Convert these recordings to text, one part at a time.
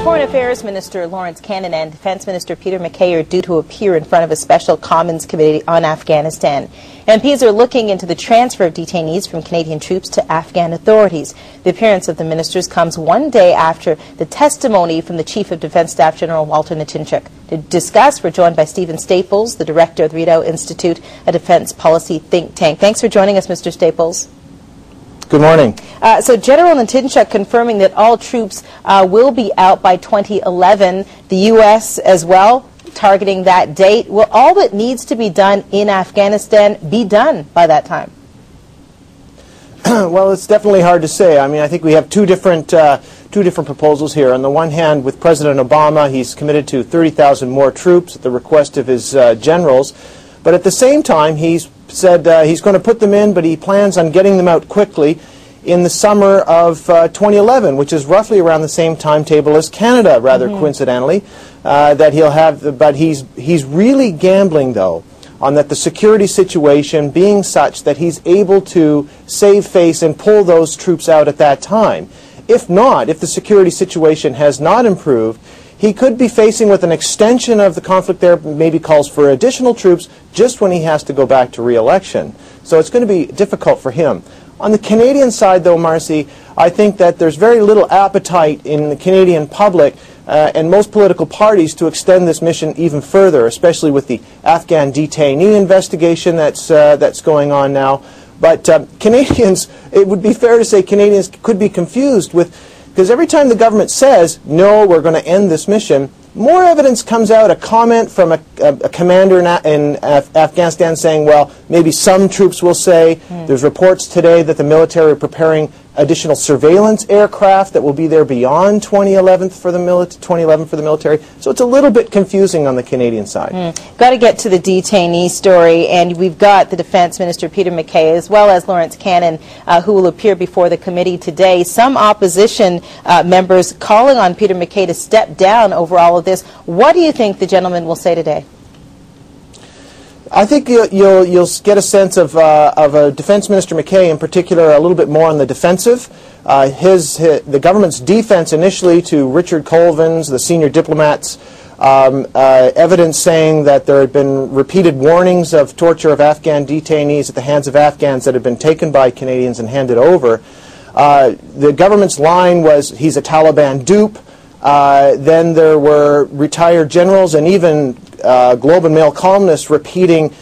Foreign Affairs Minister Lawrence Cannon and Defense Minister Peter MacKay are due to appear in front of a special Commons Committee on Afghanistan. MPs are looking into the transfer of detainees from Canadian troops to Afghan authorities. The appearance of the ministers comes one day after the testimony from the Chief of Defense Staff General Walter Nechinchuk. To discuss, we're joined by Stephen Staples, the Director of the Rideau Institute, a defense policy think tank. Thanks for joining us, Mr. Staples. Good morning. So General Nechinchuk confirming that all troops will be out by 2011, the U.S. as well, targeting that date. Will all that needs to be done in Afghanistan be done by that time? Well, it's definitely hard to say. I mean, I think we have two different proposals here. On the one hand, with President Obama, he's committed to 30,000 more troops at the request of his generals. But at the same time, he's said he's going to put them in, but he plans on getting them out quickly in the summer of 2011, which is roughly around the same timetable as Canada, rather coincidentally, that he'll have. But he's really gambling, though, on that the security situation being such that he's able to save face and pull those troops out at that time. If not, if the security situation has not improved, he could be facing with an extension of the conflict there, maybe calls for additional troops just when he has to go back to re-election. So it's going to be difficult for him. On the Canadian side, though, Marcy, I think that there's very little appetite in the Canadian public and most political parties to extend this mission even further, especially with the Afghan detainee investigation that's going on now. But Canadians, it would be fair to say Canadians could be confused with, because every time the government says, no, we're going to end this mission, more evidence comes out, a comment from a commander in Afghanistan saying, well, maybe some troops will say. There's reports today that the military are preparing additional surveillance aircraft that will be there beyond 2011 for the military. So it's a little bit confusing on the Canadian side. Got to get to the detainee story, and we've got the Defense Minister Peter MacKay as well as Lawrence Cannon who will appear before the committee today. Some opposition members calling on Peter MacKay to step down over all of this. What do you think the gentleman will say today? I think you'll get a sense of Defense Minister MacKay in particular a little bit more on the defensive. The government's defense initially to Richard Colvin's, the senior diplomats, evidence saying that there had been repeated warnings of torture of Afghan detainees at the hands of Afghans that had been taken by Canadians and handed over. The government's line was he's a Taliban dupe. Then there were retired generals and even Globe and Mail columnists repeating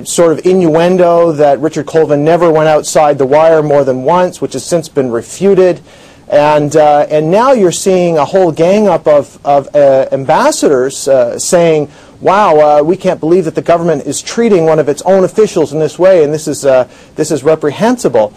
sort of innuendo that Richard Colvin never went outside the wire more than once, which has since been refuted. And now you're seeing a whole gang up of ambassadors saying, wow, we can't believe that the government is treating one of its own officials in this way, and this is reprehensible.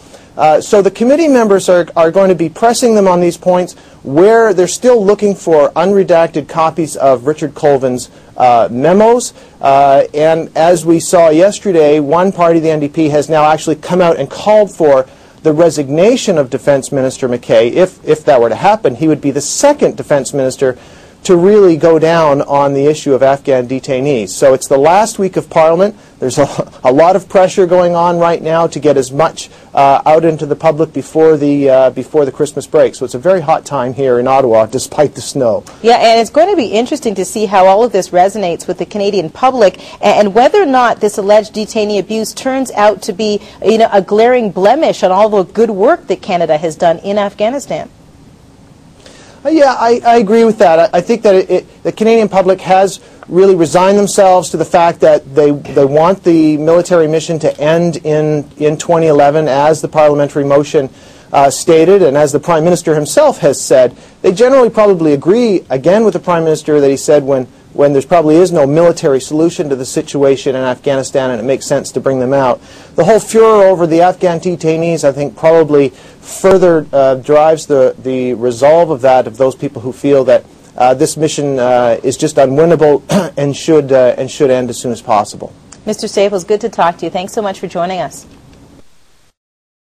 So the committee members are going to be pressing them on these points where they're still looking for unredacted copies of Richard Colvin's memos. And as we saw yesterday, one party, the NDP, has now actually come out and called for the resignation of Defense Minister MacKay. If that were to happen, he would be the second defense minister to really go down on the issue of Afghan detainees. So it's the last week of Parliament. There's a lot of pressure going on right now to get as much out into the public before the Christmas break. So it's a very hot time here in Ottawa, despite the snow. Yeah, and it's going to be interesting to see how all of this resonates with the Canadian public and whether or not this alleged detainee abuse turns out to be, a glaring blemish on all the good work that Canada has done in Afghanistan. Yeah, I agree with that. I think that the Canadian public has really resigned themselves to the fact that they want the military mission to end in 2011, as the parliamentary motion stated, and as the Prime Minister himself has said. They generally probably agree, again, with the Prime Minister that he said when there probably is no military solution to the situation in Afghanistan and it makes sense to bring them out. The whole furor over the Afghan detainees, I think, probably further drives the resolve of those people who feel that this mission is just unwinnable and should end as soon as possible. Mr. Staples, good to talk to you. Thanks so much for joining us.